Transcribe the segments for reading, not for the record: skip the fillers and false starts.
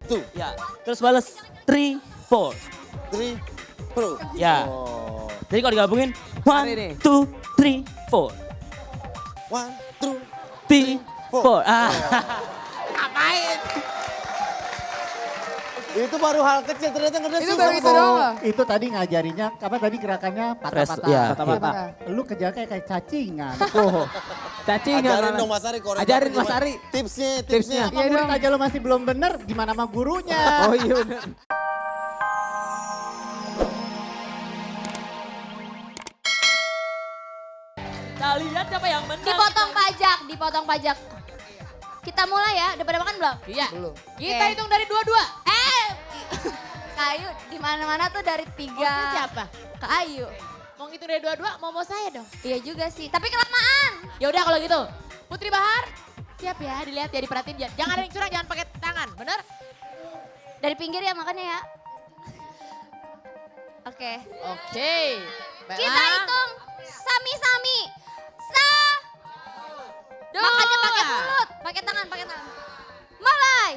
two, Ya, terus balas 3, 4. three, pro. Ya. Oh. Jadi kalau digabungin Mari nih. 1, 2, 3, 4. One, two, 3, 4. Ah. Ngapain? itu baru hal kecil ternyata ngerti Itu baru itu doang loh. Itu tadi ngajarinnya, apa tadi gerakannya patah-patah. Ya, Patah-patah. iya. Lu kejar kayak cacingan. Oh, cacing. Ajarin dong Mas Ari. koreografi Ajarin Mas gimana. Ari. Tipsnya. Tipsnya. Sama Iya murid dong. aja lu masih belum bener, gimana sama gurunya? Oh iya bener. Kita lihat siapa yang menang. Dipotong pajak. Kita mulai ya, udah pada makan belum? Iya. Belum. Kita Oke. hitung dari 22. Kayu di mana-mana tuh dari 3. Maksudnya siapa? Kayu. Mau ngitung dari 22, mau saya dong. Iya juga sih, tapi kelamaan. Ya udah kalau gitu. Putri Bahar, siap ya, dilihat ya, diperhatiin. Jangan ada yang curang, jangan pakai tangan, bener? Dari pinggir ya makannya ya. Oke. Oke. Kita Baiklah. hitung sami-sami. Makannya pakai mulut, pakai tangan. Mulai.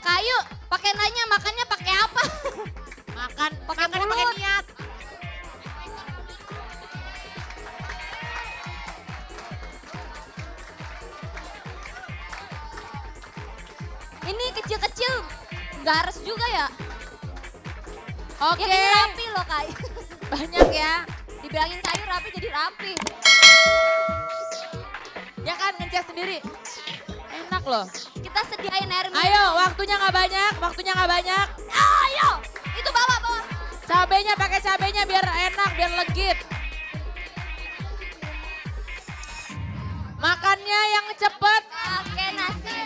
Kayu, pakai nanya makannya pakai apa? Pakai Makan pakai mulut. niat. Ini kecil-kecil, gares juga ya. Oke. Yang ini rapi loh kayu. Banyak ya. Dibilangin kayu rapi jadi rapi. Ya kan ngeces sendiri. Enak loh. Kita sediain air minum. Ayo, waktunya nggak banyak. Ayo, itu bawa. Cabenya pakai cabenya biar enak, biar legit. Makannya yang cepet. Pakai nasi.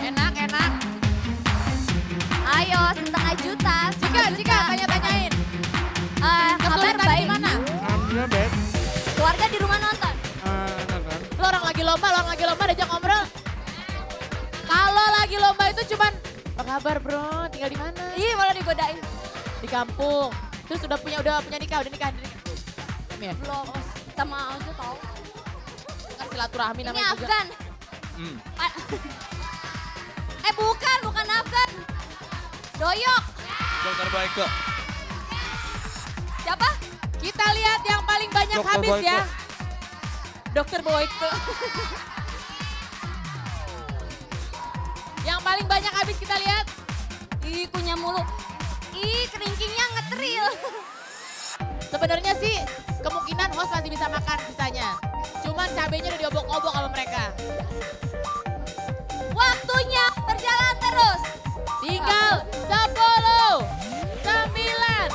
Enak. Ayo, setengah juta. Jika tanya-tanyain. Kabar Kesulitan di baik. mana? Alhamdulillah baik. Keluarga di rumah nonton. Nonton. Lo orang lagi lomba diajak ngobrol. Kalau lagi lomba itu cuman, apa kabar bro, tinggal di mana? Ih, malah digodain. Di kampung. Terus udah punya nikah. Belum ya? Belum, sama aja tau. Kan silaturahmi Ini namanya juga. Afgan. Bukan Afgan. Doyok. Dokter Baike. Siapa? Kita lihat yang paling banyak Dokter habis Boyke. ya. Dokter Boyke. Yang paling banyak habis kita lihat. Ih, kunyah mulu. Ih, keringkingnya ngetril. Sebenarnya sih kemungkinan host masih bisa makan sisanya. Cuman cabenya udah diobok-obok sama mereka. Waktunya berjalan terus. Tinggal 10, 9,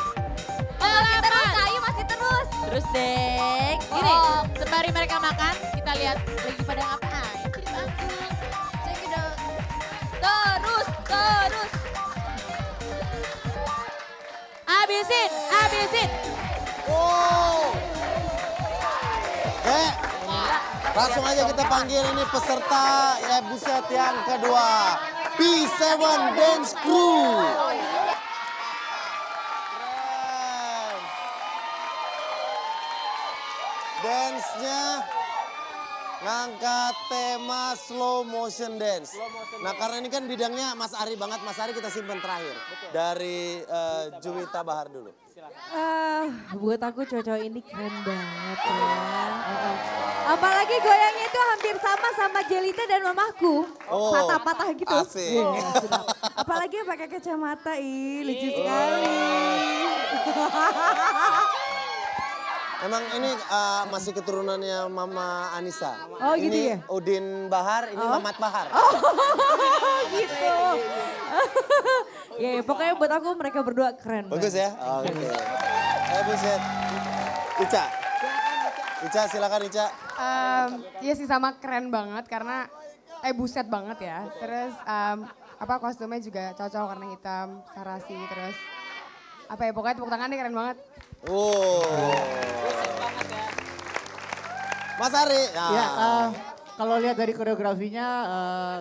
Masih terus, 8. kayu masih terus. Terus deh, gini, Oh. sembari mereka makan, kita lihat lagi pada ngapain sih di panggung. Check it out. Terus. Habisin. Oh. Langsung aja kita panggil ini peserta ya buset yang kedua. P7 Dance Crew. Keren. Dance-nya ngangkat tema slow motion dance. Nah karena ini kan bidangnya Mas Ari banget, Mas Ari kita simpen terakhir. Dari Juwita Bahar dulu. Buat aku cowok ini keren banget ya. Apalagi goyangnya itu hampir sama Jelita dan mamaku. Oh, Patah-patah gitu. asik. Iya, sedap. Apalagi pakai kacamata, lucu sekali. Emang ini masih keturunannya Mama Anissa. Oh, ini gitu ya? Udin Bahar, ini Mamat Bahar. Oh gitu. Ya pokoknya buat aku mereka berdua keren Bagus banget. ya? Oke. Buset. Ica silakan Ica. Iya sih sama keren banget karena buset banget ya. Terus kostumnya juga cocok karena hitam, sarasi terus pokoknya tepuk tangan deh keren banget. Oh. Mas Ari. Ya, Kalau lihat dari koreografinya,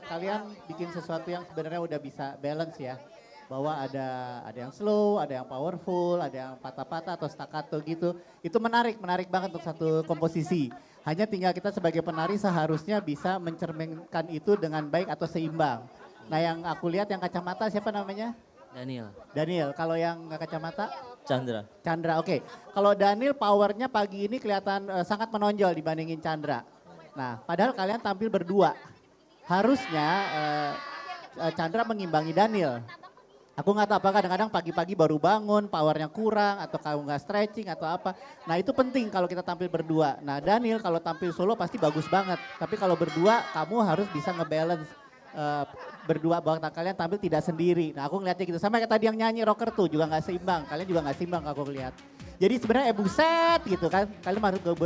kalian bikin sesuatu yang sebenarnya udah bisa balance ya. Bahwa ada yang slow, ada yang powerful, ada yang patah-patah atau staccato gitu. Itu menarik banget untuk satu komposisi. Hanya tinggal kita sebagai penari seharusnya bisa mencerminkan itu dengan baik atau seimbang. Nah yang aku lihat yang kacamata siapa namanya? Daniel, kalau yang nggak kacamata? Chandra, oke. Kalau Daniel powernya pagi ini kelihatan sangat menonjol dibandingin Chandra. Nah padahal kalian tampil berdua. Harusnya Chandra mengimbangi Daniel. Aku nggak tahu apa kadang-kadang pagi-pagi baru bangun, powernya kurang atau kamu nggak stretching atau apa. Nah itu penting kalau kita tampil berdua. Nah Daniel kalau tampil solo pasti bagus banget. Tapi kalau berdua kamu harus bisa ngebalance berdua bahwa kalian tampil tidak sendiri. Nah aku ngeliatnya gitu. Sama kayak tadi yang nyanyi rocker tuh juga nggak seimbang. Kalian juga nggak seimbang aku lihat. Jadi sebenarnya buset gitu kan. Kalian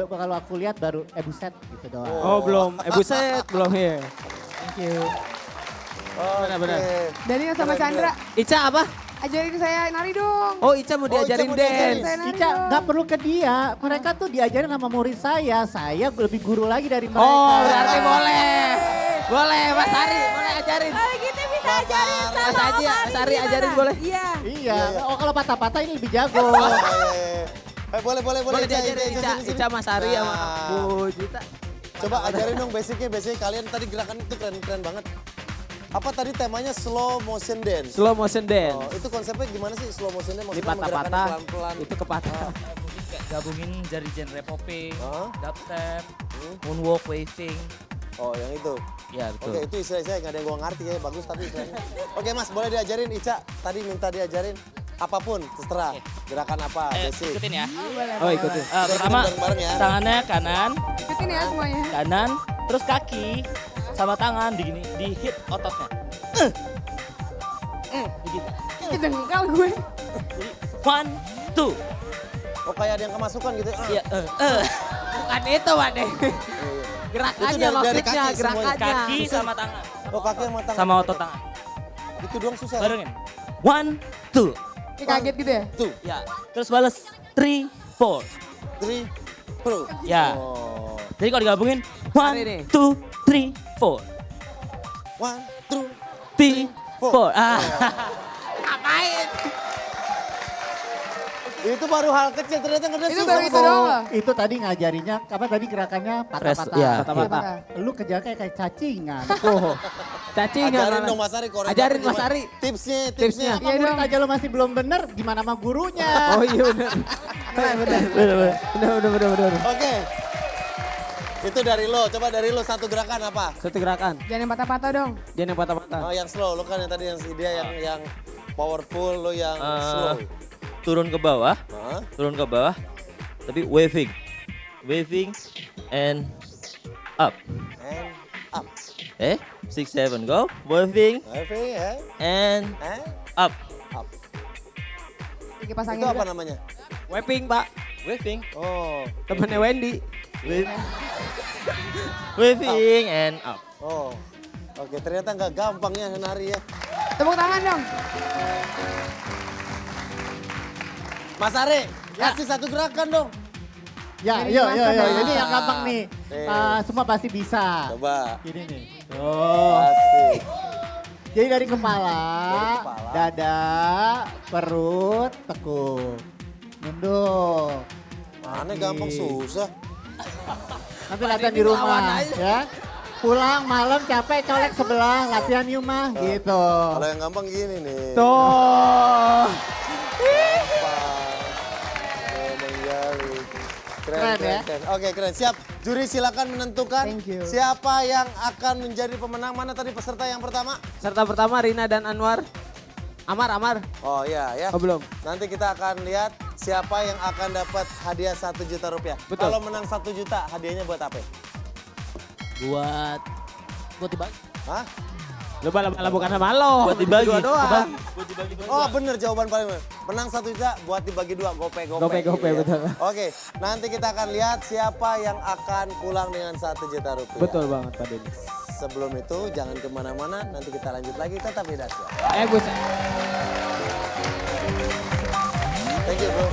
kalau aku lihat baru buset gitu doang. Oh belum, buset belum here. Thank you. Benar-benar. Daniel sama Keren, Chandra, Ica apa? ajarin saya nari dong. Oh Ica mau diajarin Ica mau diajarin. dance. Saya nari Ica dong. nggak perlu ke dia, mereka tuh diajarin sama murid saya lebih guru lagi dari mereka. Oh berarti boleh. Boleh Mas Ari, boleh ajarin. Kalau gitu bisa ajarin sama Mas Aji, Om Ari Mas Ari gimana? ajarin boleh? Iya. Iya, oh kalau patah-patah ini lebih jago. Boleh. Boleh Ica, diajarin Ica, sini. Ica Mas Ari sama Nah. Bu Juta. Coba ajarin dong basicnya kalian tadi gerakan itu keren banget. Apa tadi temanya slow motion dance? Slow motion dance. Oh, itu konsepnya gimana sih slow motion dance? Ini Maksudnya menggerakkan patah-patah, pelan-pelan. itu ke patah. Mungkin kayak gabungin dari genre popping, Hah? dubstep, moonwalk, waving. Oh, yang itu. Ya betul. Oke, itu istilah saya nggak ada yang gua ngerti ya, bagus tapi istilahnya. Oke Mas, boleh diajarin Ica? Tadi minta diajarin apapun, terserah. Gerakan apa, basic. Ikutin ya. Oh ikutin. Pertama bareng-bareng ya. tangannya kanan, Ikutin ya semuanya. kanan, terus kaki sama tangan di hit ototnya. Begitu. Kedengkal gue. Jadi 1, 2. Oh, kayak ada yang kemasukan gitu. Iya, Bukan itu Wade. Gerakannya Itu dari maksudnya, kaki semuanya. gerakannya. kaki sama tangan. Oh, kaki sama tangan. Sama otot tangan. Itu doang susah. Barengin. 1, 2. Kayak kaget gitu ya. Tuh, Ya, terus balas 3, 4. 3, pro. Ya. Oh. Jadi kalau digabungin Hari ini. 1, 2, 3, 4. 1, 2, 3, 4. Ngapain? Itu baru hal kecil, ternyata ngedance Itu susah. baru itu doang loh. Itu tadi ngajarinnya, tadi gerakannya patah-patah. Iya. Patah-patah. Lu kejar kayak cacingan. Oh, cacing Ajarin dong Mas Ari, koreografi Ajarin Mas gimana? Ari. Tipsnya. Tipsnya. Apa murid aja lu masih belum bener, gimana sama gurunya? Oh iya benar. Benar. Oke. Itu dari lo, coba dari lo satu gerakan apa? Satu gerakan. Jangan yang patah-patah dong. Dia yang patah-patah. Oh, yang slow, lo kan yang tadi yang dia yang powerful, lo yang slow. Turun ke bawah, Hah? tapi waving. Waving and up. And up. 6, 7, go. Waving Heavy, and eh? up. Up. Tiga pasangin Itu apa juga. namanya? Waving Pak, Waving. Oh, temennya Wendy. Waving and up. oh. Oke, ternyata nggak gampang ya nari ya. Tepuk tangan dong. Mas Ari, kasih satu gerakan dong. Ya, Jadi yuk. master Ini yang gampang nih. Semua pasti bisa. Coba. Gini nih. Oh. Asik. Jadi dari kepala, Dari kepala. dada, perut, tekuk. Nunduk. Mana gampang susah. Nanti latihan di rumah ya. Pulang malam capek colek sebelah, latihan yuk mah gitu. Kalau yang gampang gini nih. Tuh. Keren, Keren ya? keren. Oke, keren. Siap. Juri silakan menentukan Thank you. siapa yang akan menjadi pemenang. Mana tadi peserta yang pertama? Serta pertama Rina dan Anwar. Amar. Oh iya ya. Oh belum. Nanti kita akan lihat siapa yang akan dapat hadiah 1 juta rupiah. Betul. Kalau menang 1 juta, hadiahnya buat apa? Buat dibagi. Hah? Lu bala-bala bukan sama lo. Buat dibagi. Berdua doang. Oh bener jawaban paling bener. Menang 1 juta buat dibagi 2, gope. Gope, gitu ya. betul. Oke, nanti kita akan lihat siapa yang akan pulang dengan 1 juta rupiah. Betul banget Pak Denny. Sebelum itu jangan kemana-mana, nanti kita lanjut lagi, tetap di Dasya. Buset. Thank you bro.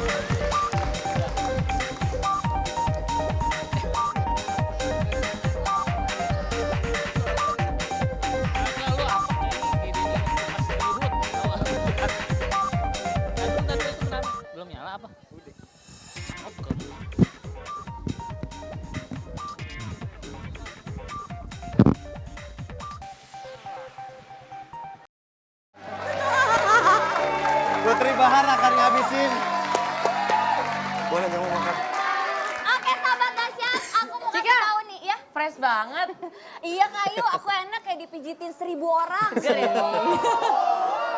fresh banget. Iya Kayu, aku enak kayak dipijitin 1000 orang.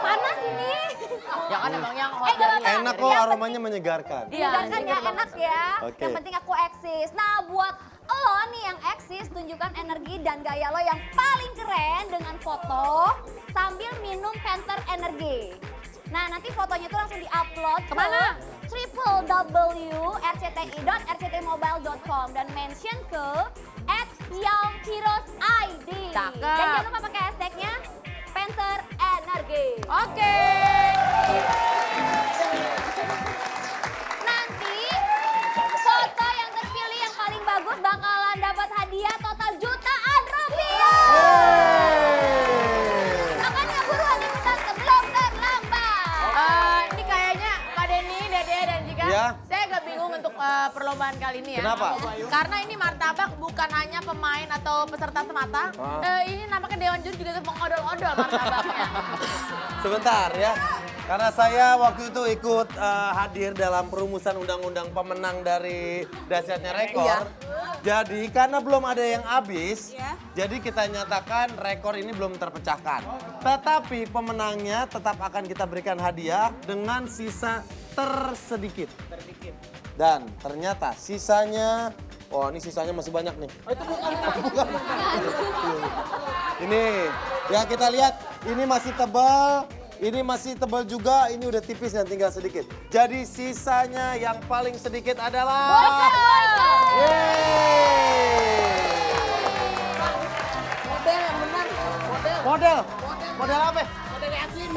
Panas ini. Ya kan emang yang hot nggak dari apa-apa. Enak kok, aromanya menyegarkan. Menyegarkan ya, enak ya. Oke. Yang penting aku eksis. Nah buat lo nih yang eksis, tunjukkan energi dan gaya lo yang paling keren dengan foto sambil minum Panther Energy. Nah nanti fotonya tuh langsung di-upload Kemana? www.rcti.rctmobile.com dan mention ke @youngheroesID. Cakep. Dan jangan lupa pakai hashtagnya Panther Energy. Oke. Nanti foto yang terpilih yang paling bagus bakalan dapat hadiah total jutaan rupiah. Makanya buruan ikutan sebelum terlambat. Ini kayaknya Pak Denny, Dede, dan Jika, Ya. saya agak bingung untuk perlombaan kali ini ya. Kenapa? Karena ini martabak bukan hanya pemain atau peserta semata. Ini nampaknya Dewan Juri juga mengodol-odol martabaknya. Sebentar ya. Karena saya waktu itu ikut hadir dalam perumusan undang-undang pemenang dari Dahsyatnya Rekor. Iya. Jadi karena belum ada yang habis, jadi kita nyatakan rekor ini belum terpecahkan. Tetapi pemenangnya tetap akan kita berikan hadiah dengan sisa tersedikit. Dan ternyata sisanya, oh ini sisanya masih banyak nih. Oh, itu bukan. Ini, ya kita lihat, ini masih tebal. Ini masih tebal juga, ini udah tipis dan tinggal sedikit. Jadi sisanya yang paling sedikit adalah... Yeay! Model yang benar. Model? Model apa? Model Yasin.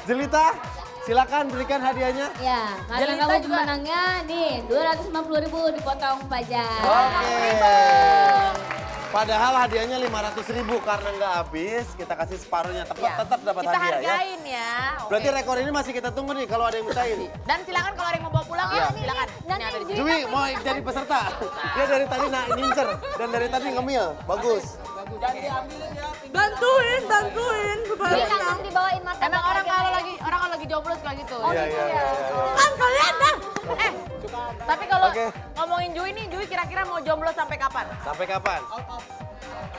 Jelita, silakan berikan hadiahnya. Ya, karena Jelita kamu juga. pemenangnya nih 250.000 dipotong pajak. Oke. Padahal hadiahnya 500.000 karena nggak habis, kita kasih separuhnya, tetap dapat Kita hadiah ya. hargain ya. Oke. Berarti rekor ini masih kita tunggu nih kalau ada yang mintain. Dan silakan kalau ada yang mau bawa pulang ya, silakan. Nanti Ini ada di sini. Jui mau jadi peserta. Dia dari tadi ngincer dan dari tadi ngemil. Bagus. Bantuin supaya Jadi langsung dibawain martabak. Emang orang kalau lagi jomblo suka gitu. Iya, iya, iya. kan kalian dah. Tapi kalau Oke. ngomongin Jui nih, Jui kira-kira mau jomblo sampai kapan? Sampai kapan?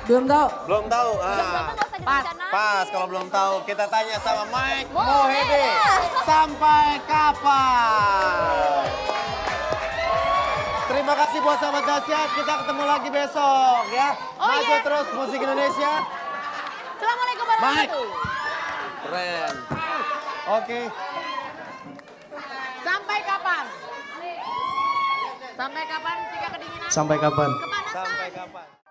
Belum tahu. Belum tahu. Nggak usah direncanain. Pas kalau belum tahu kita tanya sama Mike Mohede. Sampai kapan? Terima kasih buat sahabat dahsyat. Kita ketemu lagi besok ya. Maju terus musik Indonesia. Assalamualaikum warahmatullahi wabarakatuh. Keren. Oke. Sampai kapan? Sampai kapan jika kedinginan? Sampai kapan? Kepanasan. Sampai kapan?